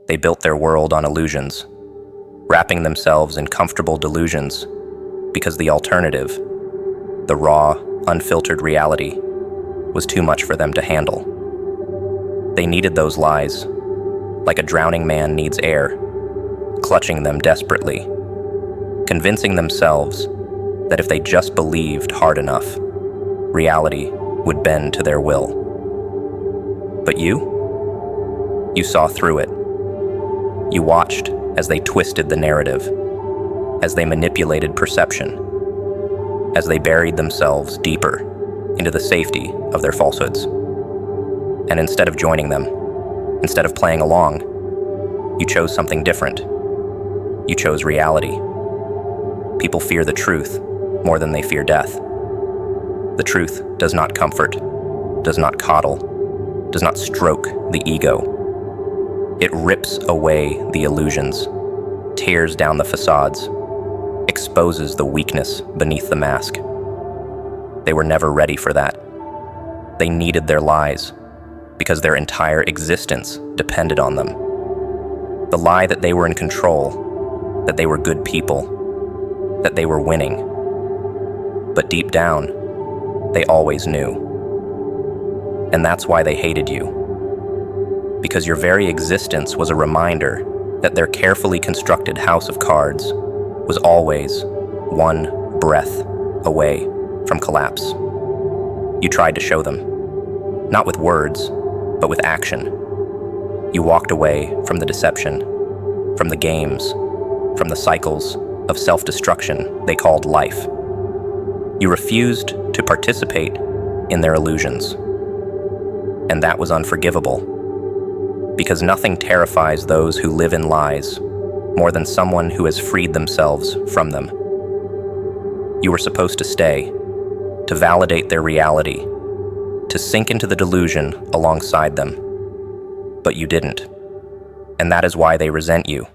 They built their world on illusions, wrapping themselves in comfortable delusions because the alternative, the raw, unfiltered reality, was too much for them to handle. They needed those lies, like a drowning man needs air, clutching them desperately, convincing themselves that if they just believed hard enough, reality would bend to their will. But you saw through it. You watched as they twisted the narrative, as they manipulated perception, as they buried themselves deeper into the safety of their falsehoods. And instead of joining them, instead of playing along, you chose something different. You chose reality. People fear the truth more than they fear death. The truth does not comfort, does not coddle, does not stroke the ego. It rips away the illusions, tears down the facades, exposes the weakness beneath the mask. They were never ready for that. They needed their lies because their entire existence depended on them. The lie that they were in control, that they were good people, that they were winning. But deep down, they always knew. And that's why they hated you. Because your very existence was a reminder that their carefully constructed house of cards was always one breath away from collapse. You tried to show them, not with words, but with action. You walked away from the deception, from the games, from the cycles of self-destruction they called life. You refused to participate in their illusions. And that was unforgivable, because nothing terrifies those who live in lies more than someone who has freed themselves from them. You were supposed to stay, to validate their reality, to sink into the delusion alongside them. But you didn't. And that is why they resent you.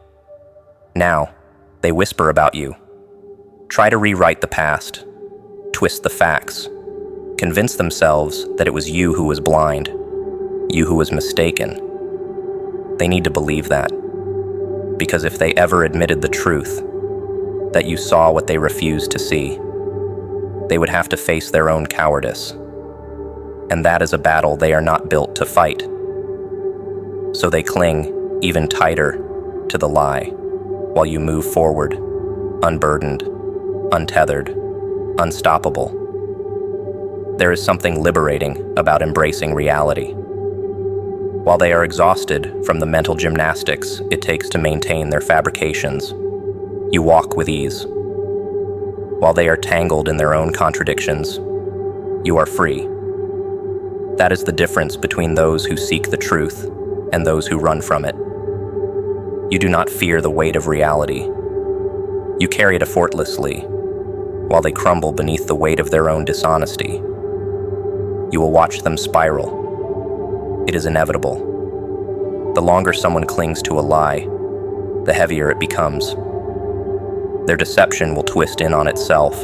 Now, they whisper about you. Try to rewrite the past, twist the facts, convince themselves that it was you who was blind, you who was mistaken. They need to believe that. Because if they ever admitted the truth, that you saw what they refused to see, they would have to face their own cowardice. And that is a battle they are not built to fight. So they cling even tighter to the lie while you move forward, unburdened, untethered, unstoppable. There is something liberating about embracing reality. While they are exhausted from the mental gymnastics it takes to maintain their fabrications, you walk with ease. While they are tangled in their own contradictions, you are free. That is the difference between those who seek the truth and those who run from it. You do not fear the weight of reality. You carry it effortlessly, while they crumble beneath the weight of their own dishonesty. You will watch them spiral. It is inevitable. The longer someone clings to a lie, the heavier it becomes. Their deception will twist in on itself,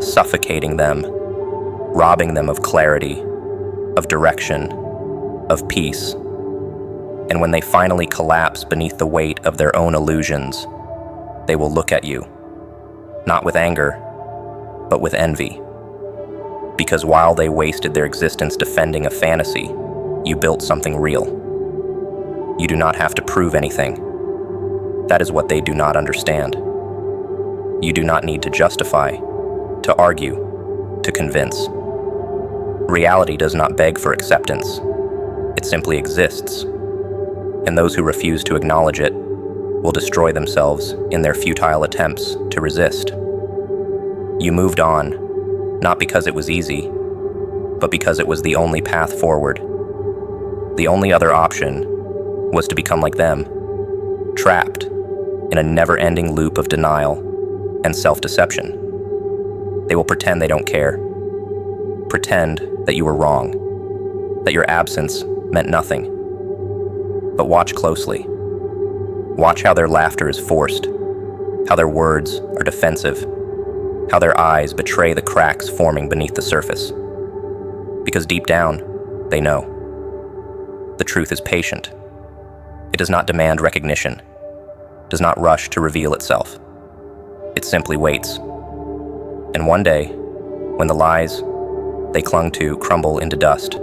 suffocating them, robbing them of clarity, of direction, of peace. And when they finally collapse beneath the weight of their own illusions, they will look at you, not with anger, but with envy. Because while they wasted their existence defending a fantasy, you built something real. You do not have to prove anything. That is what they do not understand. You do not need to justify, to argue, to convince. Reality does not beg for acceptance. It simply exists. And those who refuse to acknowledge it will destroy themselves in their futile attempts to resist. You moved on, not because it was easy, but because it was the only path forward. The only other option was to become like them, trapped in a never-ending loop of denial and self-deception. They will pretend they don't care, pretend that you were wrong, that your absence meant nothing. But watch closely. Watch how their laughter is forced, how their words are defensive, how their eyes betray the cracks forming beneath the surface. Because deep down, they know. The truth is patient. It does not demand recognition, does not rush to reveal itself. It simply waits. And one day, when the lies they clung to crumble into dust,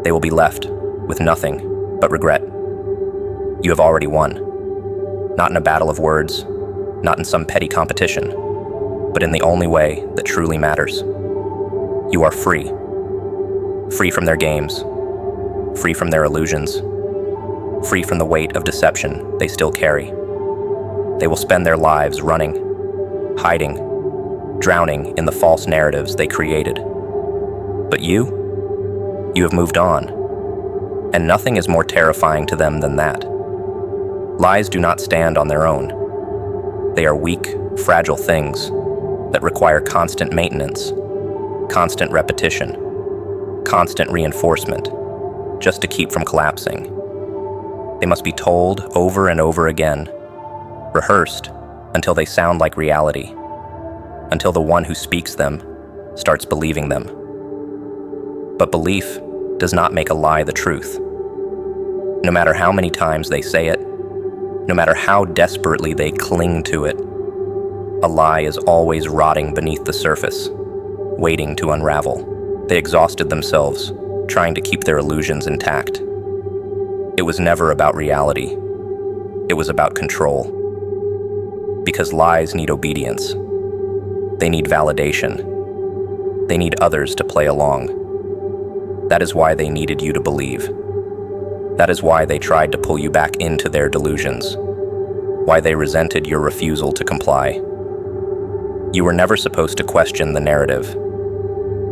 they will be left with nothing but regret. You have already won. Not in a battle of words, not in some petty competition, but in the only way that truly matters. You are free. Free from their games, free from their illusions, free from the weight of deception they still carry. They will spend their lives running, hiding, drowning in the false narratives they created. But you have moved on, and nothing is more terrifying to them than that. Lies do not stand on their own. They are weak, fragile things that require constant maintenance, constant repetition, constant reinforcement, just to keep from collapsing. They must be told over and over again, rehearsed until they sound like reality, until the one who speaks them starts believing them. But belief does not make a lie the truth. No matter how many times they say it, no matter how desperately they cling to it, a lie is always rotting beneath the surface, waiting to unravel. They exhausted themselves trying to keep their illusions intact. It was never about reality. It was about control. Because lies need obedience. They need validation. They need others to play along. That is why they needed you to believe. That is why they tried to pull you back into their delusions. Why they resented your refusal to comply. You were never supposed to question the narrative.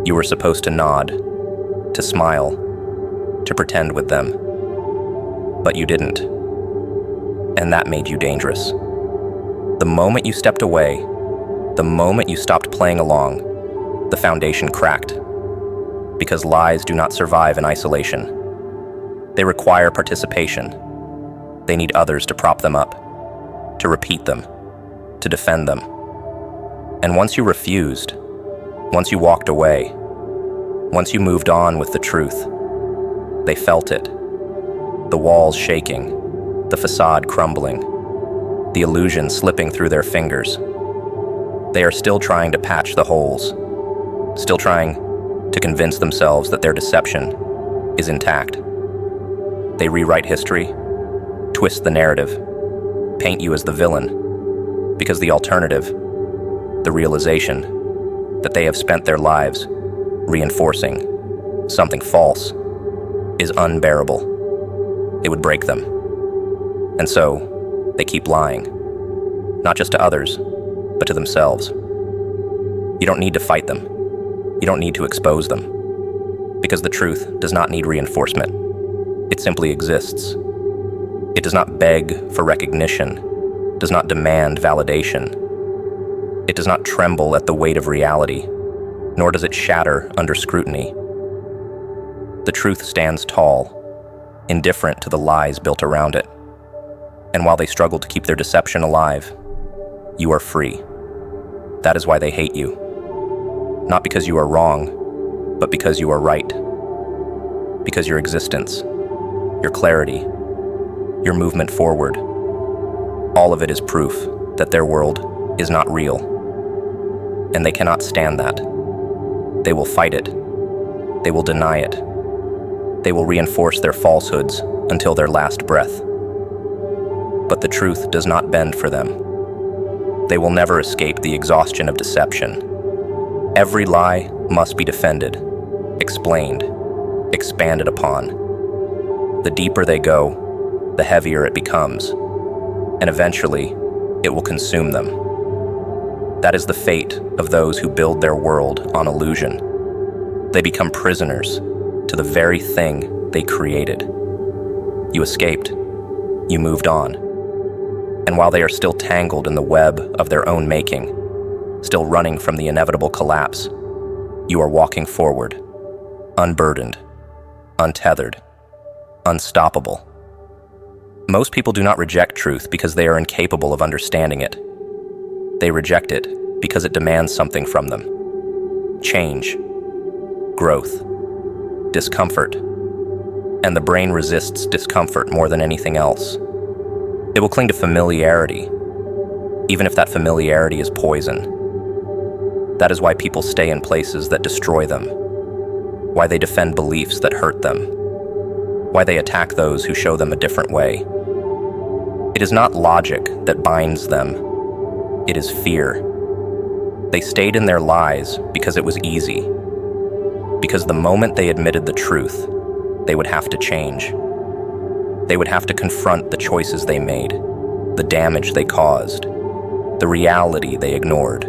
You were supposed to nod, to smile, to pretend with them. But you didn't. And that made you dangerous. The moment you stepped away, the moment you stopped playing along, the foundation cracked. Because lies do not survive in isolation. They require participation. They need others to prop them up, to repeat them, to defend them. And once you refused, once you walked away, once you moved on with the truth, they felt it. The walls shaking, the facade crumbling, the illusion slipping through their fingers. They are still trying to patch the holes, still trying to convince themselves that their deception is intact. They rewrite history, twist the narrative, paint you as the villain, because the alternative, the realization that they have spent their lives reinforcing something false, is unbearable. It would break them. And so, they keep lying, not just to others, but to themselves. You don't need to fight them. You don't need to expose them. Because the truth does not need reinforcement. It simply exists. It does not beg for recognition, does not demand validation. It does not tremble at the weight of reality, nor does it shatter under scrutiny. The truth stands tall, indifferent to the lies built around it. And while they struggle to keep their deception alive, you are free. That is why they hate you. Not because you are wrong, but because you are right. Because your existence, your clarity, your movement forward, all of it is proof that their world is not real. And they cannot stand that. They will fight it. They will deny it. They will reinforce their falsehoods until their last breath. But the truth does not bend for them. They will never escape the exhaustion of deception. Every lie must be defended, explained, expanded upon. The deeper they go, the heavier it becomes, and eventually, it will consume them. That is the fate of those who build their world on illusion. They become prisoners to the very thing they created. You escaped. You moved on. And while they are still tangled in the web of their own making, still running from the inevitable collapse, you are walking forward, unburdened, untethered, unstoppable. Most people do not reject truth because they are incapable of understanding it. They reject it because it demands something from them. Change, growth, discomfort, and the brain resists discomfort more than anything else. It will cling to familiarity, even if that familiarity is poison. That is why people stay in places that destroy them, why they defend beliefs that hurt them, why they attack those who show them a different way. It is not logic that binds them, it is fear. They stayed in their lies because it was easy, because the moment they admitted the truth, they would have to change. They would have to confront the choices they made, the damage they caused, the reality they ignored.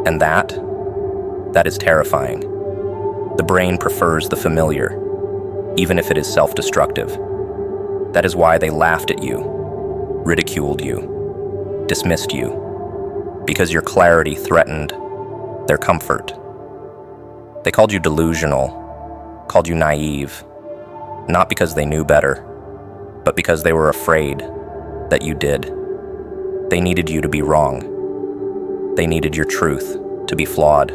And that is terrifying. The brain prefers the familiar, even if it is self-destructive. That is why they laughed at you, ridiculed you, dismissed you, because your clarity threatened their comfort. They called you delusional, called you naive, not because they knew better, but because they were afraid that you did. They needed you to be wrong. They needed your truth to be flawed,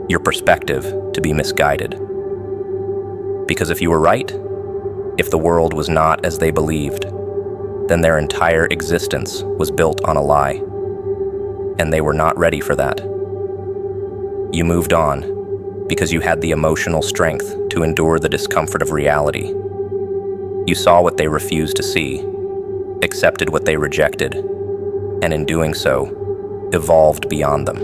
your perspective to be misguided. Because if you were right, if the world was not as they believed, then their entire existence was built on a lie. And they were not ready for that. You moved on because you had the emotional strength to endure the discomfort of reality. You saw what they refused to see, accepted what they rejected, and in doing so, evolved beyond them.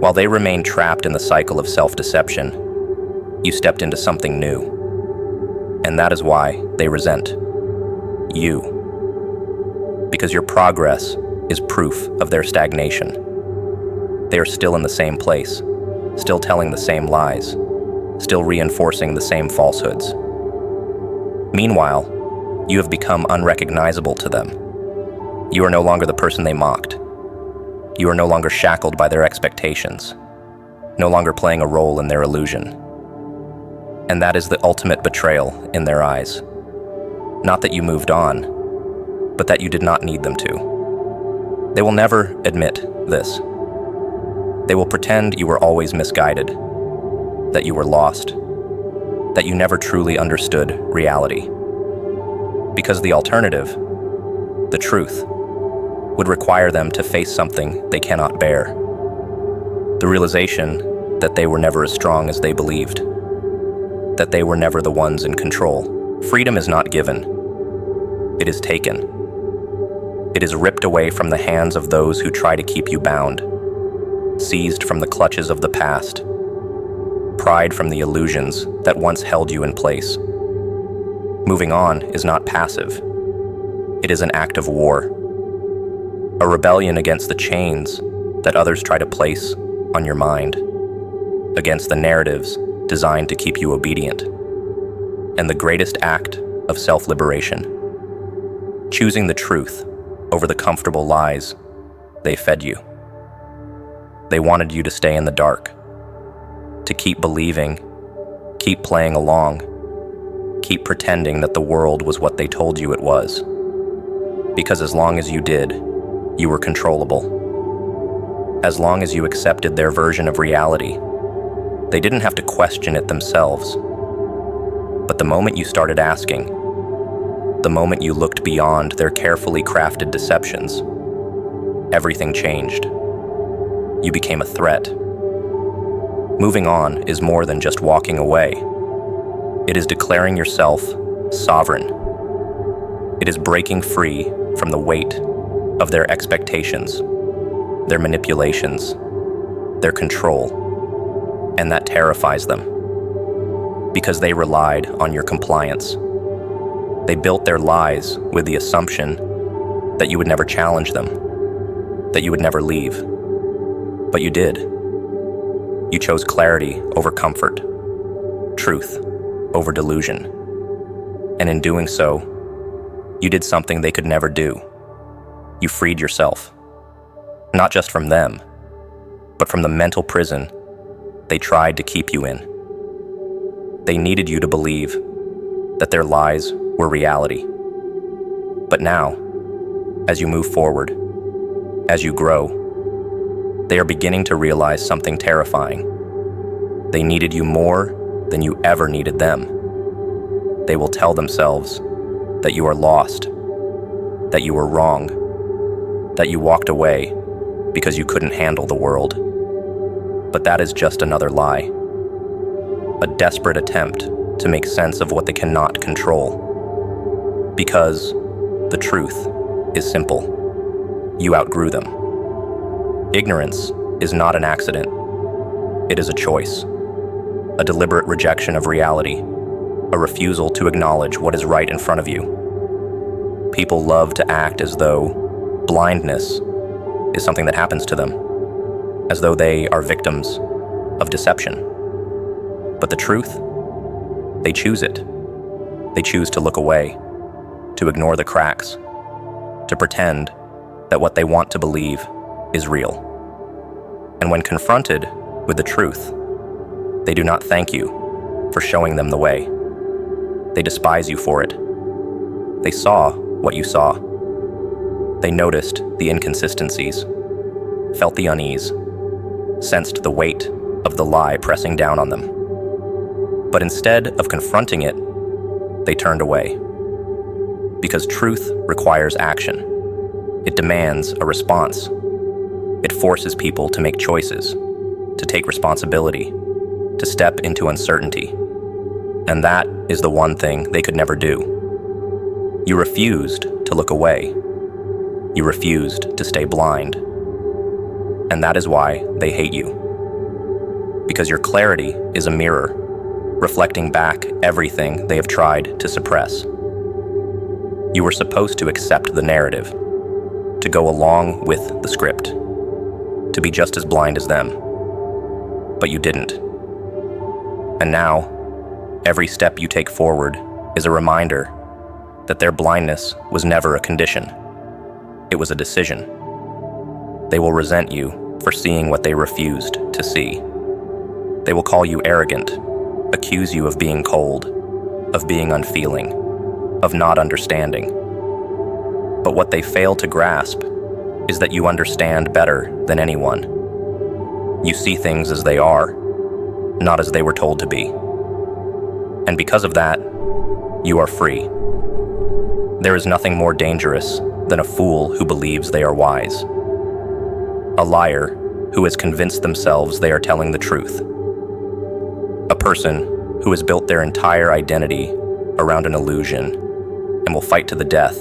While they remained trapped in the cycle of self-deception, you stepped into something new. And that is why they resent you. Because your progress is proof of their stagnation. They are still in the same place, still telling the same lies, still reinforcing the same falsehoods. Meanwhile, you have become unrecognizable to them. You are no longer the person they mocked. You are no longer shackled by their expectations, no longer playing a role in their illusion. And that is the ultimate betrayal in their eyes. Not that you moved on, but that you did not need them to. They will never admit this. They will pretend you were always misguided, that you were lost, that you never truly understood reality. Because the alternative, the truth, would require them to face something they cannot bear. The realization that they were never as strong as they believed, that they were never the ones in control. Freedom is not given, it is taken. It is ripped away from the hands of those who try to keep you bound, seized from the clutches of the past, pried from the illusions that once held you in place. Moving on is not passive. It is an act of war, a rebellion against the chains that others try to place on your mind, against the narratives designed to keep you obedient, and the greatest act of self-liberation, choosing the truth over the comfortable lies they fed you. They wanted you to stay in the dark, to keep believing, keep playing along, keep pretending that the world was what they told you it was. Because as long as you did, you were controllable. As long as you accepted their version of reality, they didn't have to question it themselves. But the moment you started asking, the moment you looked beyond their carefully crafted deceptions, everything changed. You became a threat. Moving on is more than just walking away. It is declaring yourself sovereign. It is breaking free from the weight of their expectations, their manipulations, their control, and that terrifies them because they relied on your compliance. They built their lies with the assumption that you would never challenge them, that you would never leave. But you did. You chose clarity over comfort, truth over delusion. And in doing so, you did something they could never do. You freed yourself, not just from them, but from the mental prison they tried to keep you in. They needed you to believe that their lies were reality. But now, as you move forward, as you grow, they are beginning to realize something terrifying. They needed you more than you ever needed them. They will tell themselves that you are lost, that you were wrong, that you walked away because you couldn't handle the world. But that is just another lie, a desperate attempt to make sense of what they cannot control. Because the truth is simple. You outgrew them. Ignorance is not an accident. It is a choice, a deliberate rejection of reality, a refusal to acknowledge what is right in front of you. People love to act as though blindness is something that happens to them, as though they are victims of deception. But the truth, they choose it. They choose to look away, to ignore the cracks, to pretend that what they want to believe is real. And when confronted with the truth, they do not thank you for showing them the way. They despise you for it. They saw what you saw. They noticed the inconsistencies, felt the unease, sensed the weight of the lie pressing down on them. But instead of confronting it, they turned away. Because truth requires action. It demands a response. It forces people to make choices, to take responsibility, to step into uncertainty. And that is the one thing they could never do. You refused to look away. You refused to stay blind. And that is why they hate you. Because your clarity is a mirror, reflecting back everything they have tried to suppress. You were supposed to accept the narrative, to go along with the script, to be just as blind as them. But you didn't. And now, every step you take forward is a reminder that their blindness was never a condition. It was a decision. They will resent you for seeing what they refused to see. They will call you arrogant, accuse you of being cold, of being unfeeling, of not understanding. But what they fail to grasp is that you understand better than anyone. You see things as they are, not as they were told to be. And because of that, you are free. There is nothing more dangerous than a fool who believes they are wise. A liar who has convinced themselves they are telling the truth. A person who has built their entire identity around an illusion and will fight to the death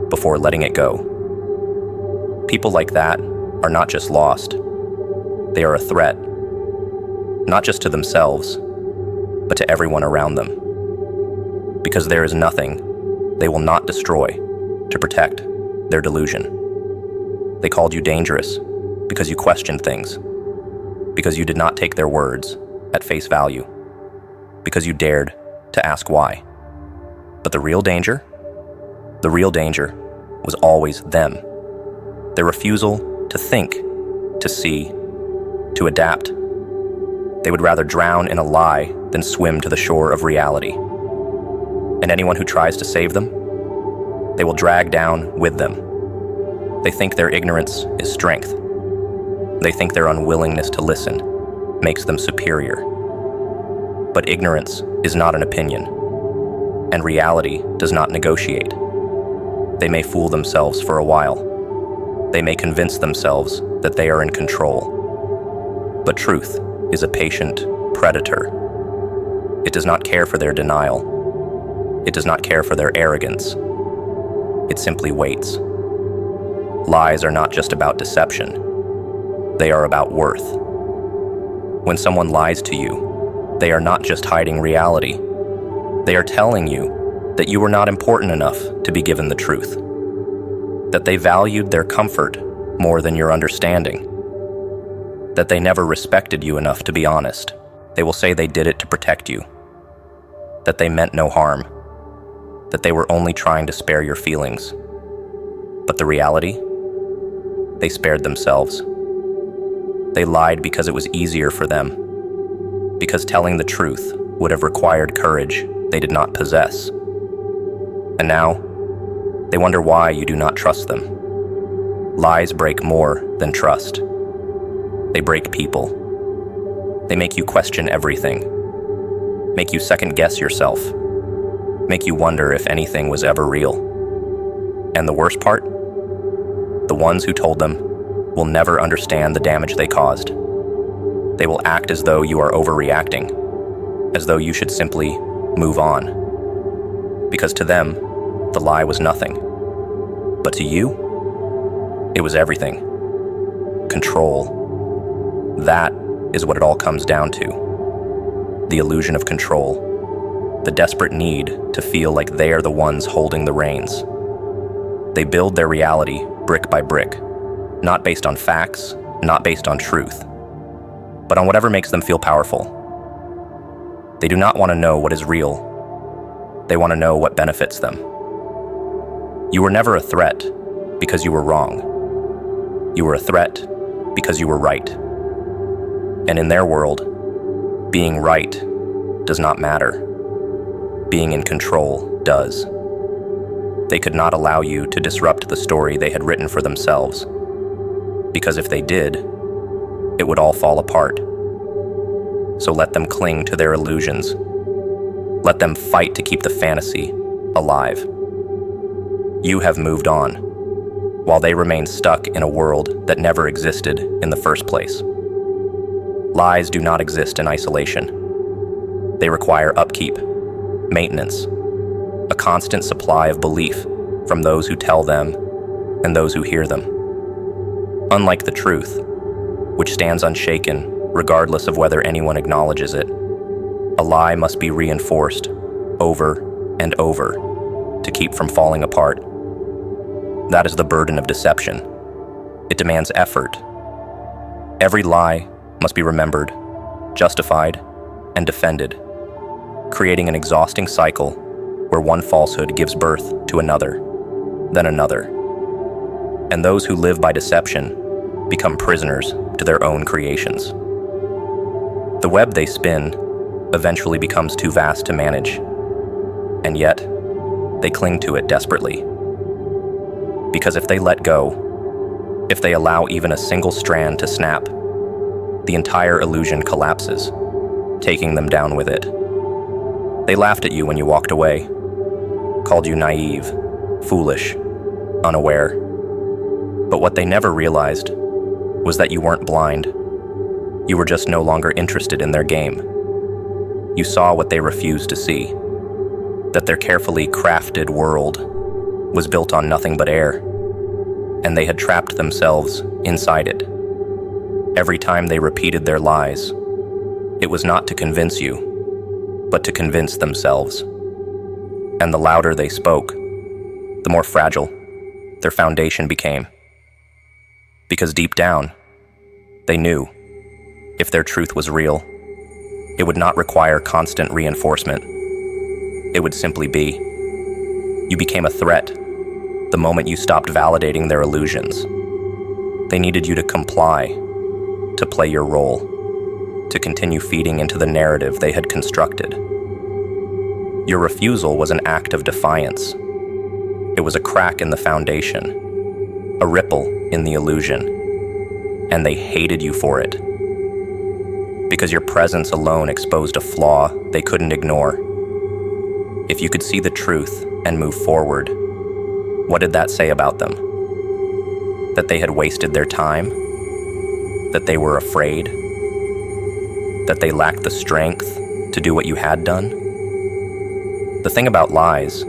before letting it go. People like that are not just lost. They are a threat, not just to themselves, but to everyone around them. Because there is nothing they will not destroy to protect their delusion. They called you dangerous because you questioned things, because you did not take their words at face value, because you dared to ask why. But the real danger was always them. Their refusal to think, to see, to adapt. They would rather drown in a lie than swim to the shore of reality. And anyone who tries to save them, they will drag down with them. They think their ignorance is strength. They think their unwillingness to listen makes them superior. But ignorance is not an opinion, and reality does not negotiate. They may fool themselves for a while. They may convince themselves that they are in control. But truth is a patient predator. It does not care for their denial. It does not care for their arrogance. It simply waits. Lies are not just about deception. They are about worth. When someone lies to you, they are not just hiding reality. They are telling you that you were not important enough to be given the truth. That they valued their comfort more than your understanding. That they never respected you enough to be honest. They will say they did it to protect you. That they meant no harm. That they were only trying to spare your feelings. But the reality? They spared themselves. They lied because it was easier for them. Because telling the truth would have required courage they did not possess. And now, they wonder why you do not trust them. Lies break more than trust. They break people. They make you question everything. Make you second-guess yourself. make you wonder if anything was ever real. And the worst part? The ones who told them will never understand the damage they caused. They will act as though you are overreacting, as though you should simply move on. Because to them, the lie was nothing. But to you, it was everything. Control. That is what it all comes down to. The illusion of control. The desperate need to feel like they are the ones holding the reins. They build their reality brick by brick, not based on facts, not based on truth, but on whatever makes them feel powerful. They do not want to know what is real. They want to know what benefits them. You were never a threat because you were wrong. You were a threat because you were right. And in their world, being right does not matter. Being in control does. They could not allow you to disrupt the story they had written for themselves, because if they did, it would all fall apart. So let them cling to their illusions. Let them fight to keep the fantasy alive. You have moved on, while they remain stuck in a world that never existed in the first place. Lies do not exist in isolation. They require upkeep, maintenance, a constant supply of belief from those who tell them and those who hear them. Unlike the truth, which stands unshaken regardless of whether anyone acknowledges it, a lie must be reinforced over and over to keep from falling apart. That is the burden of deception. It demands effort. Every lie must be remembered, justified, and defended, creating an exhausting cycle where one falsehood gives birth to another, then another. And those who live by deception become prisoners to their own creations. The web they spin eventually becomes too vast to manage, and yet they cling to it desperately. Because if they let go, if they allow even a single strand to snap, the entire illusion collapses, taking them down with it. They laughed at you when you walked away, called you naive, foolish, unaware. But what they never realized was that you weren't blind. You were just no longer interested in their game. You saw what they refused to see, that their carefully crafted world was built on nothing but air, and they had trapped themselves inside it. Every time they repeated their lies, it was not to convince you, but to convince themselves. And the louder they spoke, the more fragile their foundation became. Because deep down, they knew if their truth was real, it would not require constant reinforcement. It would simply be. You became a threat the moment you stopped validating their illusions. They needed you to comply, to play your role, to continue feeding into the narrative they had constructed. Your refusal was an act of defiance. It was a crack in the foundation, a ripple in the illusion, and they hated you for it. Because your presence alone exposed a flaw they couldn't ignore. If you could see the truth and move forward, what did that say about them? That they had wasted their time? That they were afraid? That they lacked the strength to do what you had done? The thing about lies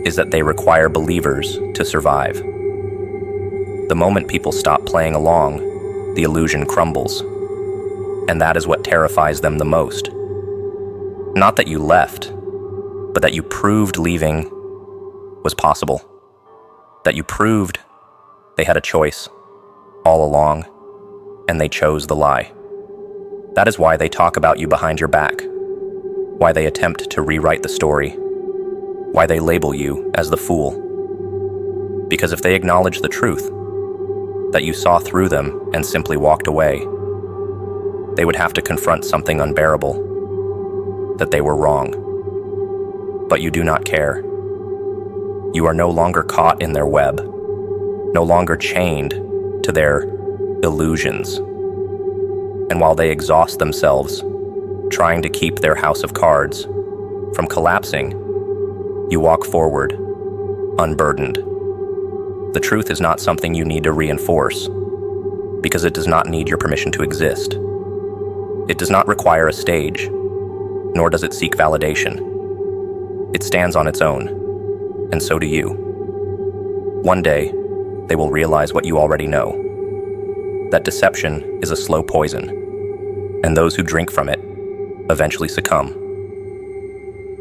is that they require believers to survive. The moment people stop playing along, the illusion crumbles. And that is what terrifies them the most. Not that you left, but that you proved leaving was possible. That you proved they had a choice all along, and they chose the lie. That is why they talk about you behind your back, why they attempt to rewrite the story, why they label you as the fool. Because if they acknowledge the truth, that you saw through them and simply walked away, they would have to confront something unbearable, that they were wrong. But you do not care. You are no longer caught in their web, no longer chained to their illusions. And while they exhaust themselves trying to keep their house of cards from collapsing, You walk forward, unburdened. The truth is not something you need to reinforce, because it does not need your permission to exist. It does not require a stage, nor does it seek validation. It stands on its own, and so do you. One day, they will realize what you already know, that deception is a slow poison, and those who drink from it eventually succumb.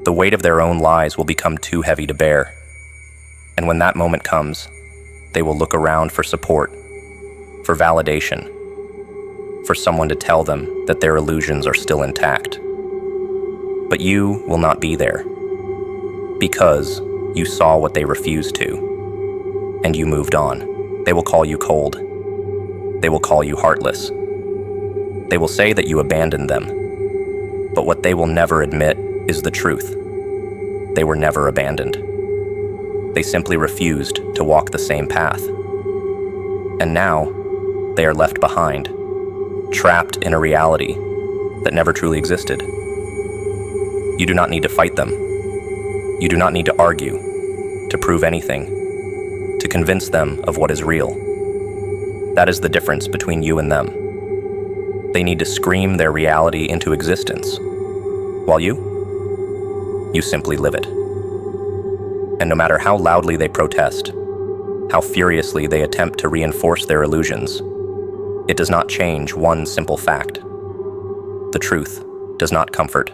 The weight of their own lies will become too heavy to bear, and when that moment comes, they will look around for support, for validation, for someone to tell them that their illusions are still intact. But you will not be there, because you saw what they refused to, and you moved on. They will call you cold. They will call you heartless. They will say that you abandoned them, but what they will never admit is the truth. They were never abandoned. They simply refused to walk the same path. And now, they are left behind, trapped in a reality that never truly existed. You do not need to fight them. You do not need to argue, to prove anything, to convince them of what is real. That is the difference between you and them. They need to scream their reality into existence, while you simply live it. And no matter how loudly they protest, how furiously they attempt to reinforce their illusions, it does not change one simple fact. The truth does not comfort.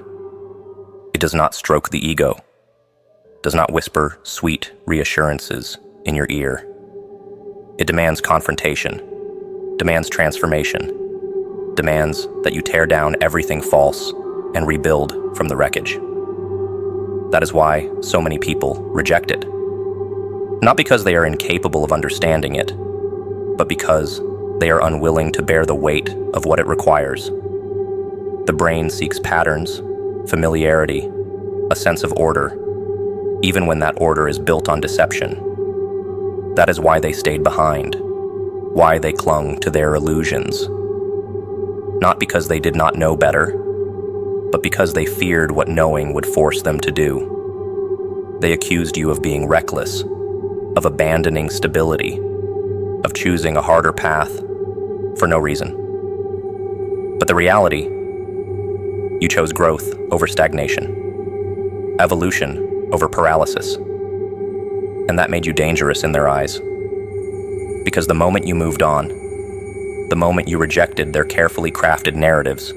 It does not stroke the ego, does not whisper sweet reassurances in your ear. It demands confrontation, demands transformation, demands that you tear down everything false and rebuild from the wreckage. That is why so many people reject it. Not because they are incapable of understanding it, but because they are unwilling to bear the weight of what it requires. The brain seeks patterns, familiarity, a sense of order, even when that order is built on deception. That is why they stayed behind, why they clung to their illusions. Not because they did not know better, but because they feared what knowing would force them to do. They accused you of being reckless, of abandoning stability, of choosing a harder path for no reason. But the reality, you chose growth over stagnation, evolution over paralysis, and that made you dangerous in their eyes. Because the moment you moved on, the moment you rejected their carefully crafted narratives,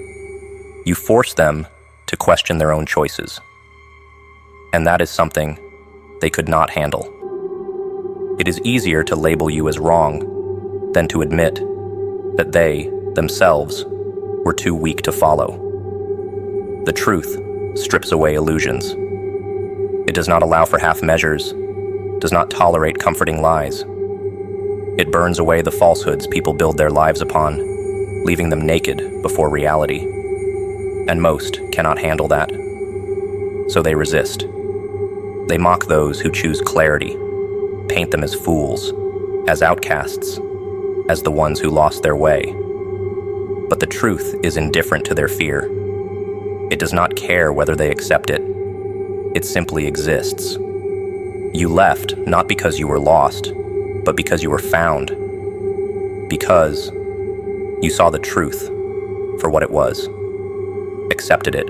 you forced them to question their own choices. And that is something they could not handle. It is easier to label you as wrong than to admit that they, themselves, were too weak to follow. The truth strips away illusions. It does not allow for half measures, does not tolerate comforting lies. It burns away the falsehoods people build their lives upon, leaving them naked before reality. And most cannot handle that. So they resist. They mock those who choose clarity, paint them as fools, as outcasts, as the ones who lost their way. But the truth is indifferent to their fear. It does not care whether they accept it. It simply exists. You left not because you were lost, but because you were found. Because you saw the truth for what it was, accepted it,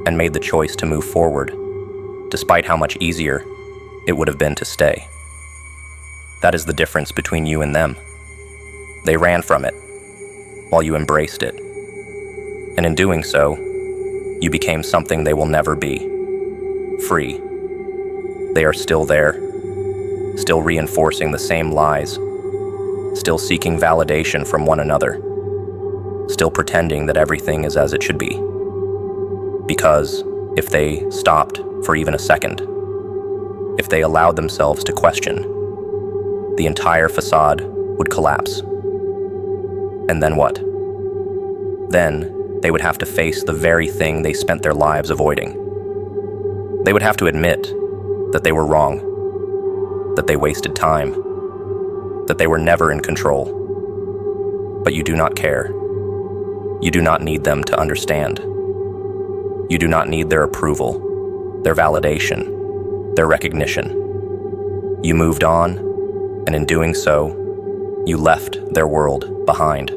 and made the choice to move forward, despite how much easier it would have been to stay. That is the difference between you and them. They ran from it, while you embraced it. And in doing so, you became something they will never be. Free. They are still there, still reinforcing the same lies, still seeking validation from one another, still pretending that everything is as it should be. Because if they stopped for even a second, if they allowed themselves to question, the entire facade would collapse. And then what? Then they would have to face the very thing they spent their lives avoiding. They would have to admit that they were wrong, that they wasted time, that they were never in control. But you do not care. You do not need them to understand. You do not need their approval, their validation. their recognition. You moved on, and in doing so, you left their world behind.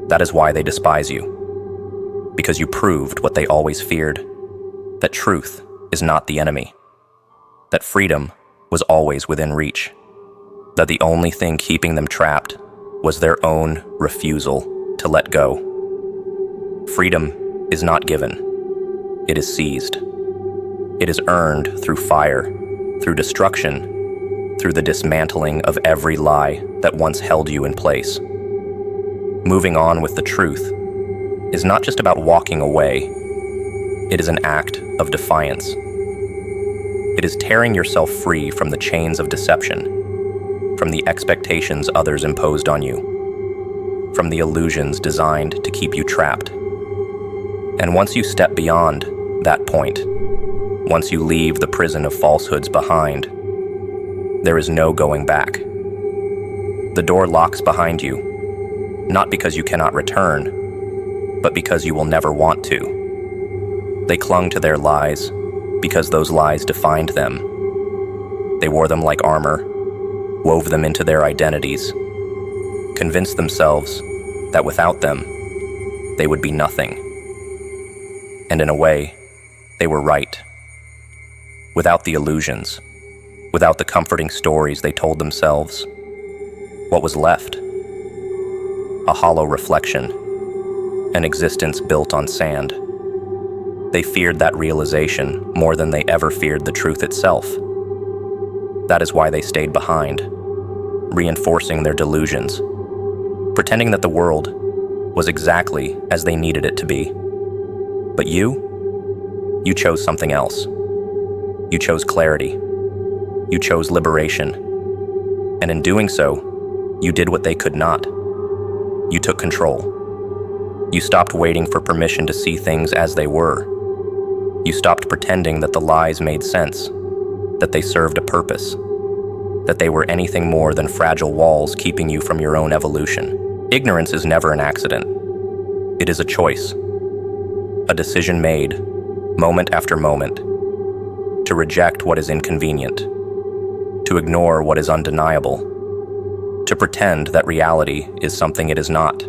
That is why they despise you, because you proved what they always feared, that truth is not the enemy, that freedom was always within reach, that the only thing keeping them trapped was their own refusal to let go. Freedom is not given, it is seized. It is earned through fire, through destruction, through the dismantling of every lie that once held you in place. Moving on with the truth is not just about walking away, it is an act of defiance. It is tearing yourself free from the chains of deception, from the expectations others imposed on you, from the illusions designed to keep you trapped. And once you step beyond that point, once you leave the prison of falsehoods behind, there is no going back. The door locks behind you, not because you cannot return, but because you will never want to. They clung to their lies because those lies defined them. They wore them like armor, wove them into their identities, convinced themselves that without them, they would be nothing. And in a way, they were right. Without the illusions, without the comforting stories they told themselves, what was left? A hollow reflection, an existence built on sand. They feared that realization more than they ever feared the truth itself. That is why they stayed behind, reinforcing their delusions, pretending that the world was exactly as they needed it to be. But you chose something else. You chose clarity. You chose liberation. And in doing so, you did what they could not. You took control. You stopped waiting for permission to see things as they were. You stopped pretending that the lies made sense, that they served a purpose, that they were anything more than fragile walls keeping you from your own evolution. Ignorance is never an accident. It is a choice, a decision made, moment after moment, to reject what is inconvenient, to ignore what is undeniable, to pretend that reality is something it is not.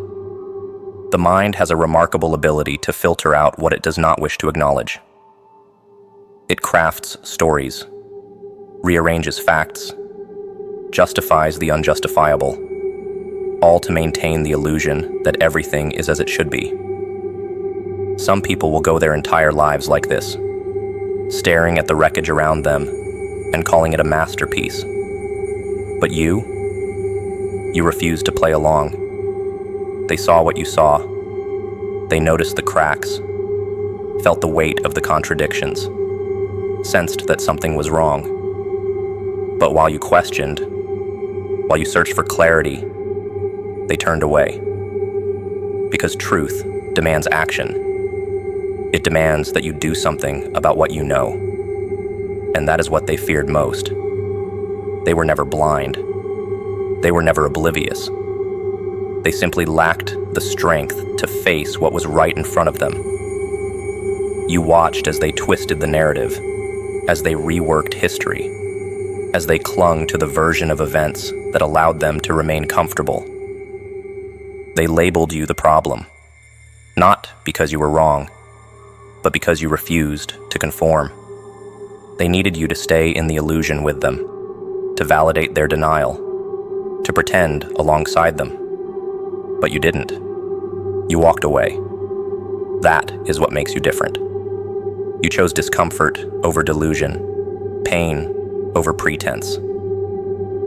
The mind has a remarkable ability to filter out what it does not wish to acknowledge. It crafts stories, rearranges facts, justifies the unjustifiable, all to maintain the illusion that everything is as it should be. Some people will go their entire lives like this, staring at the wreckage around them and calling it a masterpiece. But you refused to play along. They saw what you saw. They noticed the cracks, felt the weight of the contradictions, sensed that something was wrong. But while you questioned, while you searched for clarity, they turned away. Because truth demands action. It demands that you do something about what you know. And that is what they feared most. They were never blind. They were never oblivious. They simply lacked the strength to face what was right in front of them. You watched as they twisted the narrative, as they reworked history, as they clung to the version of events that allowed them to remain comfortable. They labeled you the problem, not because you were wrong, but because you refused to conform. They needed you to stay in the illusion with them, to validate their denial, to pretend alongside them. But you didn't. You walked away. That is what makes you different. You chose discomfort over delusion, pain over pretense.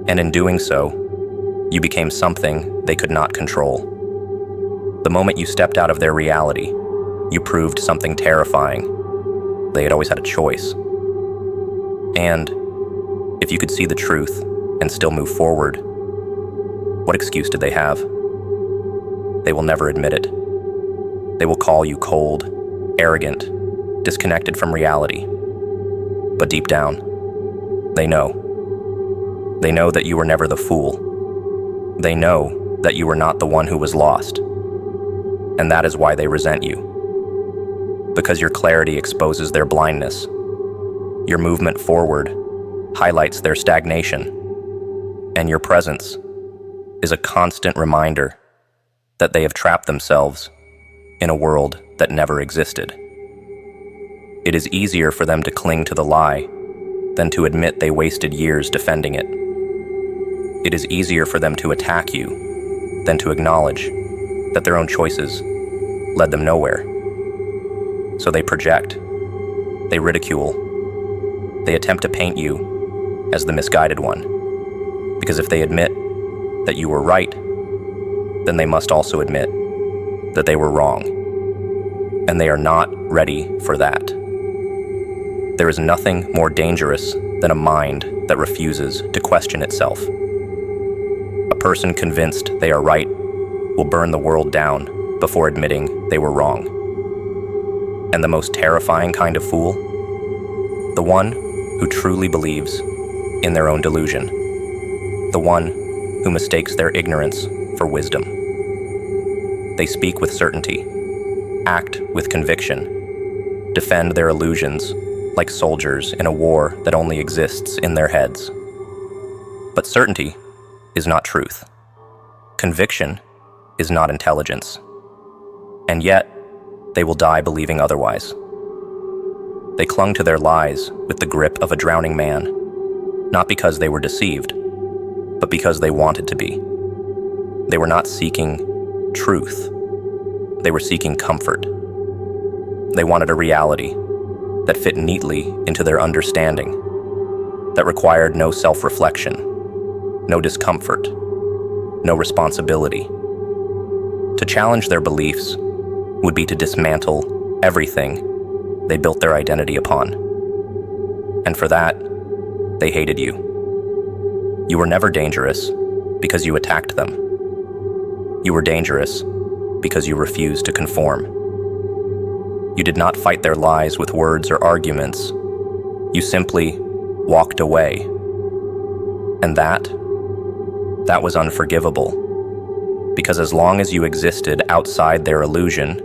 And in doing so, you became something they could not control. The moment you stepped out of their reality, you proved something terrifying. They had always had a choice. And if you could see the truth and still move forward, what excuse did they have? They will never admit it. They will call you cold, arrogant, disconnected from reality. But deep down, they know. They know that you were never the fool. They know that you were not the one who was lost. And that is why they resent you. Because your clarity exposes their blindness. Your movement forward highlights their stagnation, and your presence is a constant reminder that they have trapped themselves in a world that never existed. It is easier for them to cling to the lie than to admit they wasted years defending it. It is easier for them to attack you than to acknowledge that their own choices led them nowhere. So they project, they ridicule, they attempt to paint you as the misguided one. Because if they admit that you were right, then they must also admit that they were wrong. And they are not ready for that. There is nothing more dangerous than a mind that refuses to question itself. A person convinced they are right will burn the world down before admitting they were wrong. And the most terrifying kind of fool? The one who truly believes in their own delusion. The one who mistakes their ignorance for wisdom. They speak with certainty, act with conviction, defend their illusions like soldiers in a war that only exists in their heads. But certainty is not truth. Conviction is not intelligence. And yet, they will die believing otherwise. They clung to their lies with the grip of a drowning man, not because they were deceived, but because they wanted to be. They were not seeking truth. They were seeking comfort. They wanted a reality that fit neatly into their understanding, that required no self-reflection, no discomfort, no responsibility. To challenge their beliefs would be to dismantle everything they built their identity upon. And for that, they hated you. You were never dangerous because you attacked them. You were dangerous because you refused to conform. You did not fight their lies with words or arguments. You simply walked away. And that was unforgivable. Because as long as you existed outside their illusion,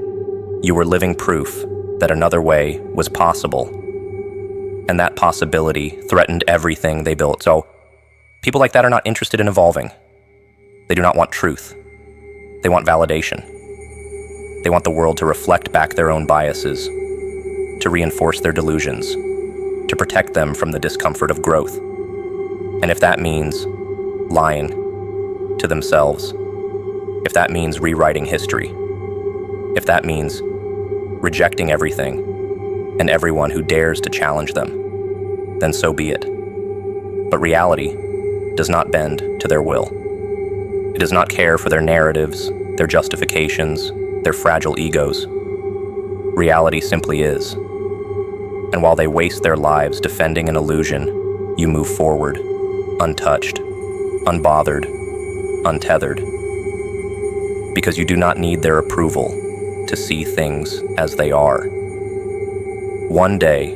you were living proof that another way was possible. And that possibility threatened everything they built. So people like that are not interested in evolving. They do not want truth. They want validation. They want the world to reflect back their own biases, to reinforce their delusions, to protect them from the discomfort of growth. And if that means lying to themselves, if that means rewriting history, if that means rejecting everything and everyone who dares to challenge them, then so be it. But reality does not bend to their will. It does not care for their narratives, their justifications, their fragile egos. Reality simply is. And while they waste their lives defending an illusion, you move forward, untouched, unbothered, untethered. Because you do not need their approval to see things as they are. One day,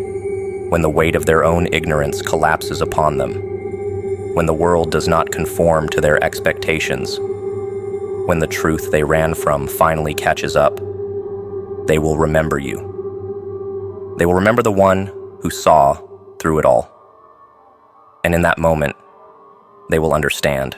when the weight of their own ignorance collapses upon them, when the world does not conform to their expectations, when the truth they ran from finally catches up, they will remember you. They will remember the one who saw through it all. And in that moment, they will understand.